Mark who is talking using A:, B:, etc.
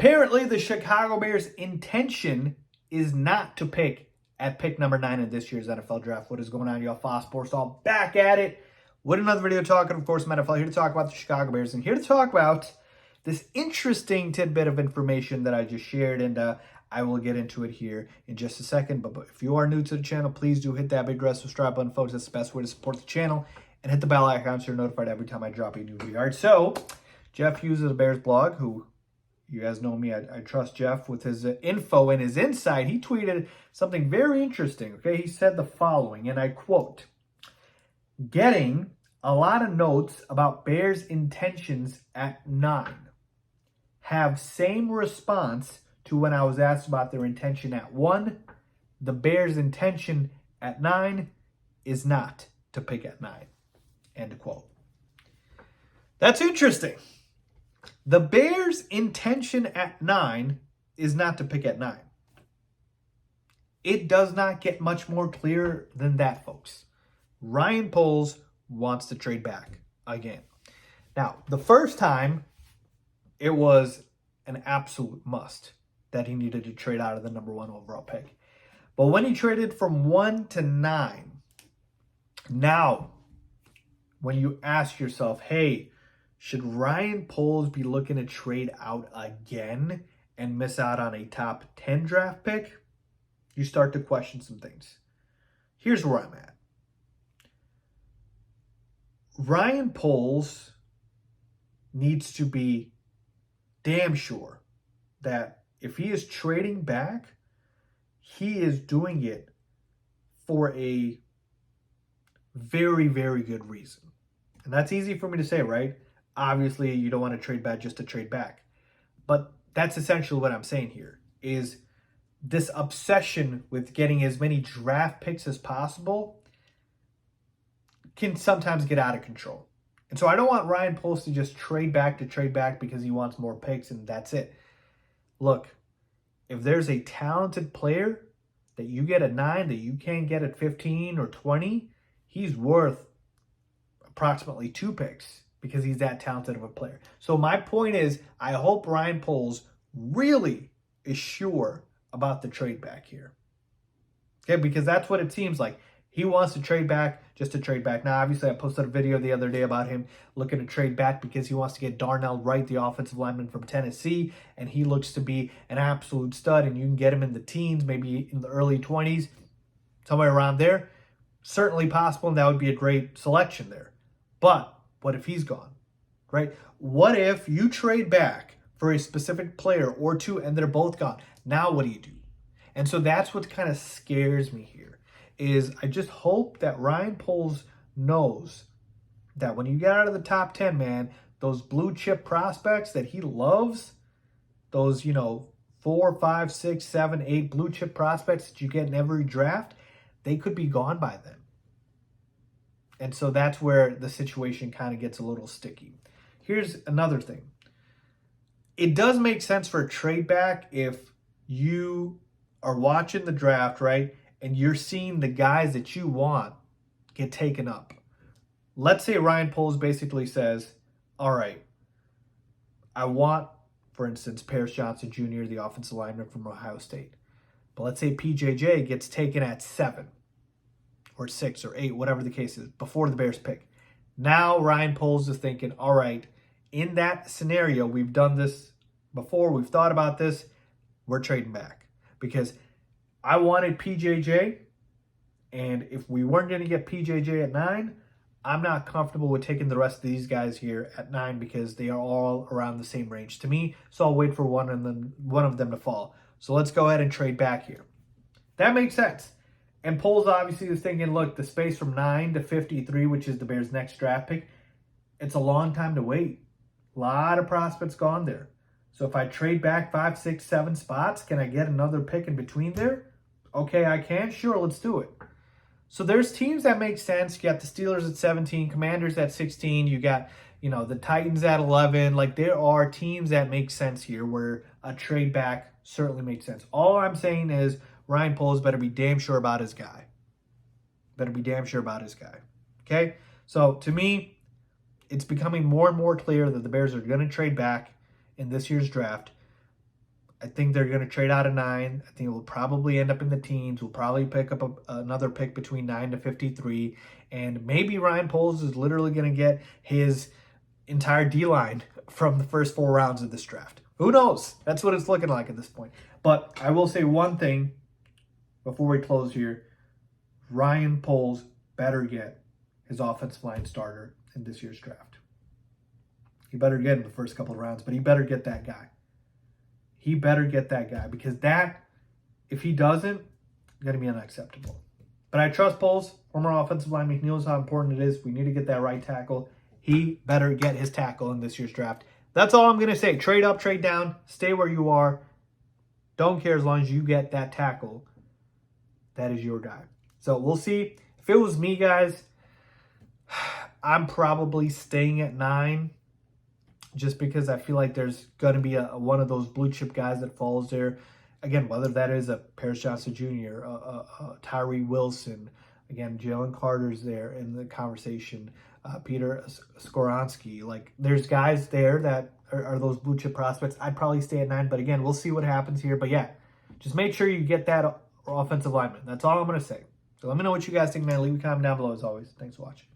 A: Apparently, the Chicago Bears' intention is not to pick at pick number 9 in this year's NFL Draft. What is going on, y'all? Faiz Sports all back at it with another video talking, of course, NFL. Here to talk about the Chicago Bears and here to talk about this interesting tidbit of information that I just shared, and I will get into it here in just a second. But if you are new to the channel, please do hit that big red subscribe button, folks. That's the best way to support the channel. And hit the bell icon so you're notified every time I drop a new video. All right, so Jeff uses a Bears blog, who you guys know me. I trust Jeff with his info and his insight. He tweeted something very interesting, okay? He said the following, and I quote, "Getting a lot of notes about Bears' intentions at 9. Have same response to when I was asked about their intention at 1. The Bears' intention at 9 is not to pick at 9. End quote. That's interesting. The Bears' intention at 9 is not to pick at 9. It does not get much more clear than that, folks. Ryan Poles wants to trade back again. Now, the first time, it was an absolute must that he needed to trade out of the number 1 overall pick. But when he traded from 1 to 9, now, when you ask yourself, hey, should Ryan Poles be looking to trade out again and miss out on a top 10 draft pick? You start to question some things. Here's where I'm at. Ryan Poles needs to be damn sure that if he is trading back, he is doing it for a very, very good reason. And that's easy for me to say, right? Obviously, you don't want to trade back just to trade back. But that's essentially what I'm saying here, is this obsession with getting as many draft picks as possible can sometimes get out of control. And so I don't want Ryan Poles to just trade back because he wants more picks and that's it. Look, if there's a talented player that you get at 9 that you can't get at 15 or 20, he's worth approximately 2 picks because he's that talented of a player. So my point is, I hope Ryan Poles really is sure about the trade back here. Okay, because that's what it seems like. He wants to trade back just to trade back. Now, obviously, I posted a video the other day about him looking to trade back because he wants to get Darnell Wright, the offensive lineman from Tennessee, and he looks to be an absolute stud, and you can get him in the teens, maybe in the early 20s, somewhere around there. Certainly possible, and that would be a great selection there. But what if he's gone, right? What if you trade back for a specific player or two and they're both gone? Now what do you do? And so that's what kind of scares me here, is I just hope that Ryan Poles knows that when you get out of the top 10, man, those blue chip prospects that he loves, those, 4, 5, 6, 7, 8 blue chip prospects that you get in every draft, they could be gone by then. And so that's where the situation kind of gets a little sticky. Here's another thing. It does make sense for a trade back if you are watching the draft, right? And you're seeing the guys that you want get taken up. Let's say Ryan Poles basically says, all right, I want, for instance, Paris Johnson Jr., the offensive lineman from Ohio State. But let's say PJJ gets taken at 7 or 6 or 8, whatever the case is, before the Bears pick. Now Ryan Poles is thinking, all right, in that scenario, we've done this before, we've thought about this, we're trading back. Because I wanted PJJ, and if we weren't going to get PJJ at 9, I'm not comfortable with taking the rest of these guys here at 9 because they are all around the same range to me. So I'll wait for one of them to fall. So let's go ahead and trade back here. That makes sense. And Poles obviously is thinking, look, the space from 9 to 53, which is the Bears' next draft pick, it's a long time to wait. A lot of prospects gone there. So if I trade back 5, 6, 7 spots, can I get another pick in between there? Okay, I can. Sure, let's do it. So there's teams that make sense. You got the Steelers at 17, Commanders at 16. You got, the Titans at 11. Like, there are teams that make sense here where a trade back certainly makes sense. All I'm saying is Ryan Poles better be damn sure about his guy. Okay? So, to me, it's becoming more and more clear that the Bears are going to trade back in this year's draft. I think they're going to trade out of 9. I think it will probably end up in the teens. We'll probably pick up another pick between 9 to 53. And maybe Ryan Poles is literally going to get his entire D-line from the first 4 rounds of this draft. Who knows? That's what it's looking like at this point. But I will say one thing before we close here. Ryan Poles better get his offensive line starter in this year's draft. He better get in the first couple of rounds, but he better get that guy. He better get that guy because that, if he doesn't, going to be unacceptable. But I trust Poles, former offensive lineman. He knows how important it is. We need to get that right tackle. He better get his tackle in this year's draft. That's all I'm going to say. Trade up, trade down. Stay where you are. Don't care as long as you get that tackle. That is your guy. So we'll see. If it was me, guys, I'm probably staying at 9. Just because I feel like there's going to be one of those blue chip guys that falls there. Again, whether that is a Paris Johnson Jr., Tyree Wilson, again, Jalen Carter's there in the conversation, Peter Skoronski. Like, there's guys there that are those blue chip prospects. I'd probably stay at 9, but again, we'll see what happens here. But yeah, just make sure you get that offensive lineman. That's all I'm going to say. So let me know what you guys think, man. Leave a comment down below as always. Thanks for watching.